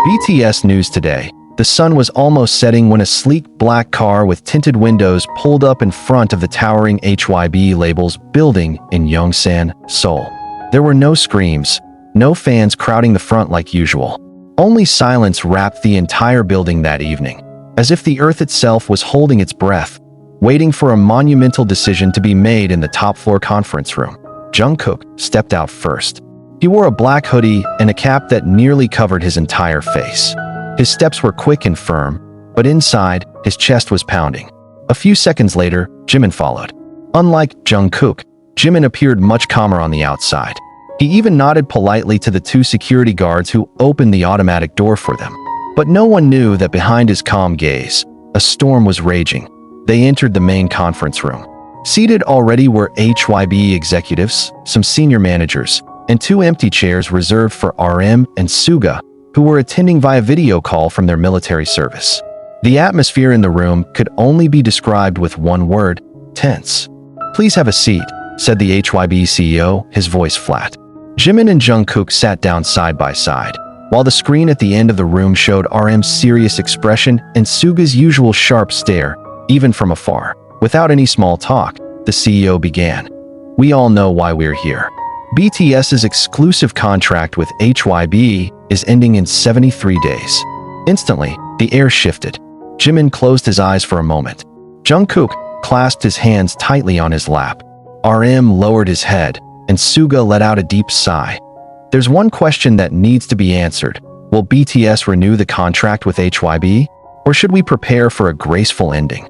BTS News Today. The sun was almost setting when a sleek black car with tinted windows pulled up in front of the towering HYB labels building in Yongsan, Seoul. There were no screams, no fans crowding the front like usual. Only silence wrapped the entire building that evening, as if the earth itself was holding its breath, waiting for a monumental decision to be made in the top-floor conference room. Jungkook stepped out first. He wore a black hoodie and a cap that nearly covered his entire face. His steps were quick and firm, but inside, his chest was pounding. A few seconds later, Jimin followed. Unlike Jungkook, Jimin appeared much calmer on the outside. He even nodded politely to the two security guards who opened the automatic door for them. But no one knew that behind his calm gaze, a storm was raging. They entered the main conference room. Seated already were HYB executives, some senior managers, and two empty chairs reserved for RM and Suga, who were attending via video call from their military service. The atmosphere in the room could only be described with one word: tense. "Please have a seat," said the HYB CEO, his voice flat. Jimin and Jungkook sat down side by side, while the screen at the end of the room showed RM's serious expression and Suga's usual sharp stare, even from afar. Without any small talk, the CEO began. "We all know why we're here. BTS's exclusive contract with HYB is ending in 73 days. Instantly, the air shifted. Jimin closed his eyes for a moment. Jungkook clasped his hands tightly on his lap. RM lowered his head, and Suga let out a deep sigh. There's one question that needs to be answered. Will BTS renew the contract with HYB? Or should we prepare for a graceful ending?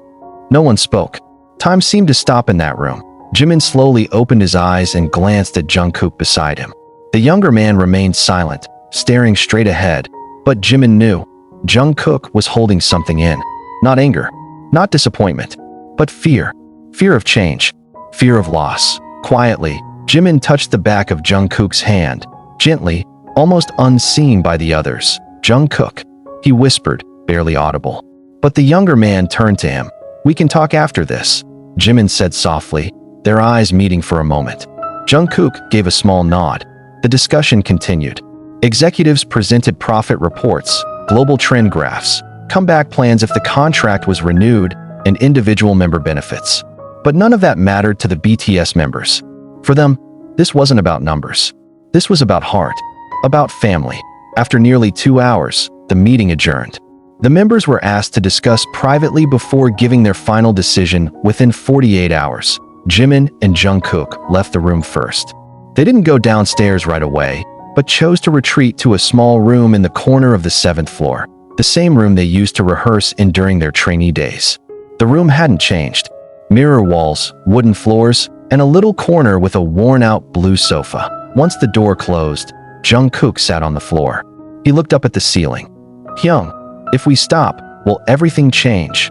No one spoke. Time seemed to stop in that room. Jimin slowly opened his eyes and glanced at Jungkook beside him. The younger man remained silent, staring straight ahead, but Jimin knew Jungkook was holding something in. Not anger, not disappointment, but fear. Fear of change, fear of loss. Quietly, Jimin touched the back of Jungkook's hand, gently, almost unseen by the others. "Jungkook," he whispered, barely audible. But the younger man turned to him. "We can talk after this," Jimin said softly, their eyes meeting for a moment. Jungkook gave a small nod. The discussion continued. Executives presented profit reports, global trend graphs, comeback plans if the contract was renewed, and individual member benefits. But none of that mattered to the BTS members. For them, this wasn't about numbers. This was about heart, about family. After nearly 2 hours, the meeting adjourned. The members were asked to discuss privately before giving their final decision within 48 hours. Jimin and Jungkook left the room first. They didn't go downstairs right away, but chose to retreat to a small room in the corner of the 7th floor, the same room they used to rehearse in during their trainee days. The room hadn't changed. Mirror walls, wooden floors, and a little corner with a worn-out blue sofa. Once the door closed, Jungkook sat on the floor. He looked up at the ceiling. "Hyung, if we stop, will everything change?"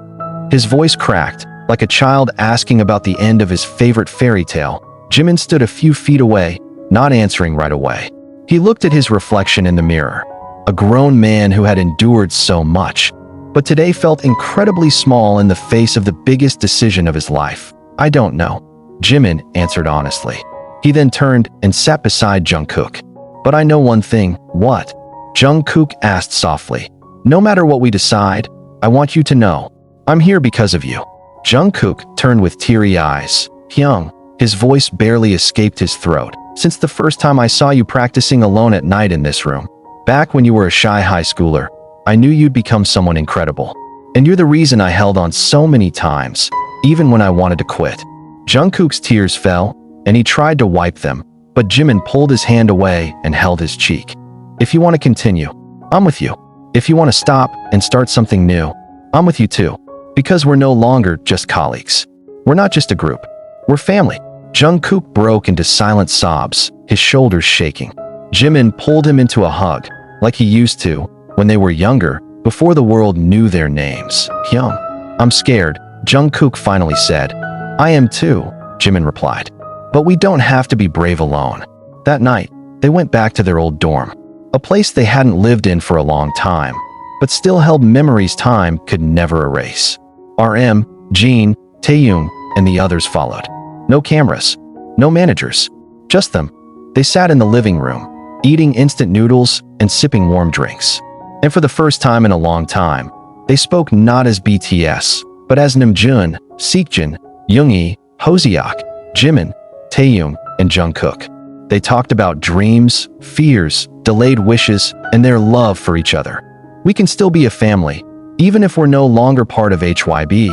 His voice cracked, like a child asking about the end of his favorite fairy tale. Jimin stood a few feet away, not answering right away. He looked at his reflection in the mirror. A grown man who had endured so much, but today felt incredibly small in the face of the biggest decision of his life. "I don't know," Jimin answered honestly. He then turned and sat beside Jungkook. "But I know one thing." "What?" Jungkook asked softly. "No matter what we decide, I want you to know, I'm here because of you." Jungkook turned with teary eyes. "Hyung," his voice barely escaped his throat. "Since the first time I saw you practicing alone at night in this room, back when you were a shy high schooler, I knew you'd become someone incredible. And you're the reason I held on so many times, even when I wanted to quit." Jungkook's tears fell, and he tried to wipe them, but Jimin pulled his hand away and held his cheek. "If you want to continue, I'm with you. If you want to stop and start something new, I'm with you too. Because we're no longer just colleagues. We're not just a group. We're family." Jungkook broke into silent sobs, his shoulders shaking. Jimin pulled him into a hug, like he used to, when they were younger, before the world knew their names. "Hyung, I'm scared," Jungkook finally said. "I am too," Jimin replied. "But we don't have to be brave alone." That night, they went back to their old dorm, a place they hadn't lived in for a long time, but still held memories time could never erase. RM, Jin, Taeyong, and the others followed. No cameras, no managers, just them. They sat in the living room, eating instant noodles and sipping warm drinks. And for the first time in a long time, they spoke not as BTS, but as Namjoon, Seokjin, Yoongi, Hoseok, Jimin, Taehyung, and Jungkook. They talked about dreams, fears, delayed wishes, and their love for each other. "We can still be a family, even if we're no longer part of HYB,"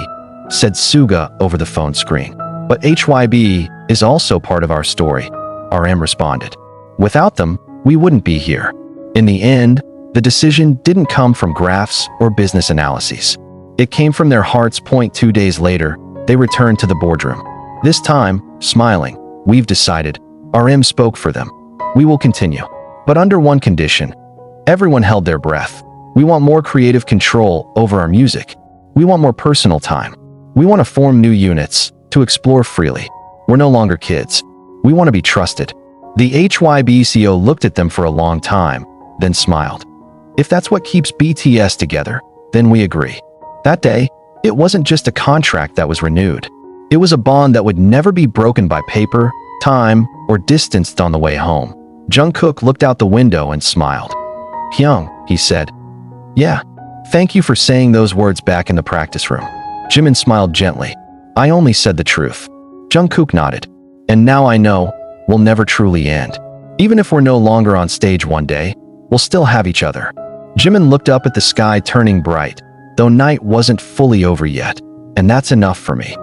said Suga over the phone screen. "But HYB is also part of our story," RM responded. "Without them, we wouldn't be here." In the end, the decision didn't come from graphs or business analyses. It came from their hearts. 2 days later, they returned to the boardroom. This time, smiling. "We've decided." RM spoke for them. "We will continue. But under one condition." Everyone held their breath. "We want more creative control over our music. We want more personal time. We want to form new units, to explore freely. We're no longer kids. We want to be trusted." The HYB CEO looked at them for a long time, then smiled. "If that's what keeps BTS together, then we agree." That day, it wasn't just a contract that was renewed. It was a bond that would never be broken by paper, time, or distanced on the way home. Jungkook looked out the window and smiled. "Hyung," he said. "Yeah, thank you for saying those words back in the practice room." Jimin smiled gently. "I only said the truth." Jungkook nodded. "And now I know we'll never truly end. Even if we're no longer on stage one day, we'll still have each other." Jimin looked up at the sky turning bright, though night wasn't fully over yet, and that's enough for me.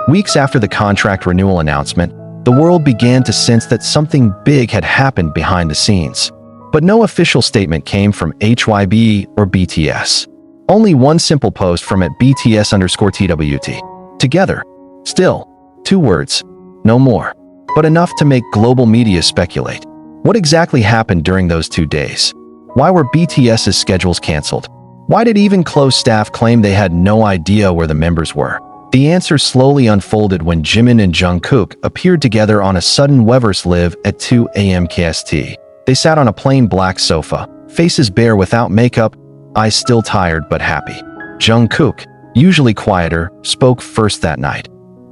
Weeks after the contract renewal announcement, the world began to sense that something big had happened behind the scenes. But no official statement came from HYB or BTS. Only one simple post from @BTS_TWT. "Together. Still." 2 words. No more. But enough to make global media speculate. What exactly happened during those 2 days? Why were BTS's schedules canceled? Why did even close staff claim they had no idea where the members were? The answer slowly unfolded when Jimin and Jungkook appeared together on a sudden Weverse Live at 2 a.m. KST. They sat on a plain black sofa, faces bare without makeup, eyes still tired but happy. Jungkook, usually quieter, spoke first that night.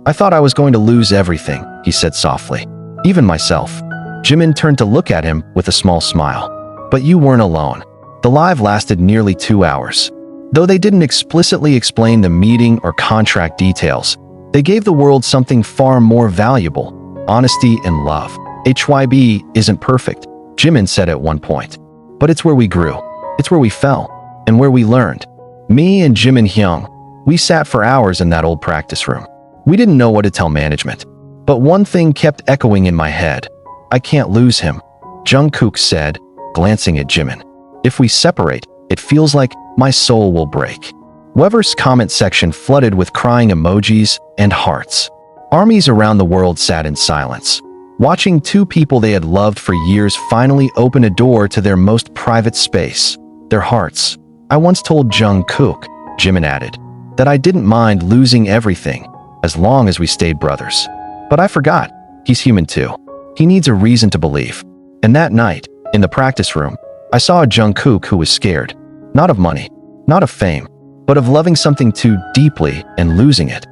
"I thought I was going to lose everything," he said softly. "Even myself." Jimin turned to look at him with a small smile. "But you weren't alone." The live lasted nearly 2 hours. Though they didn't explicitly explain the meeting or contract details, they gave the world something far more valuable: honesty and love. "HYB isn't perfect," Jimin said at one point. "But it's where we grew. It's where we fell. And where we learned." Me and Jimin Hyung, we sat for hours in that old practice room. We didn't know what to tell management. But one thing kept echoing in my head. "I can't lose him," Jungkook said, glancing at Jimin. "If we separate, it feels like my soul will break." Wever's comment section flooded with crying emojis and hearts. Armies around the world sat in silence, watching 2 people they had loved for years finally open a door to their most private space, their hearts. "I once told Jungkook," Jimin added, "that I didn't mind losing everything, as long as we stayed brothers. But I forgot, he's human too. He needs a reason to believe." And that night, in the practice room, I saw a Jungkook who was scared. Not of money, not of fame, but of loving something too deeply and losing it.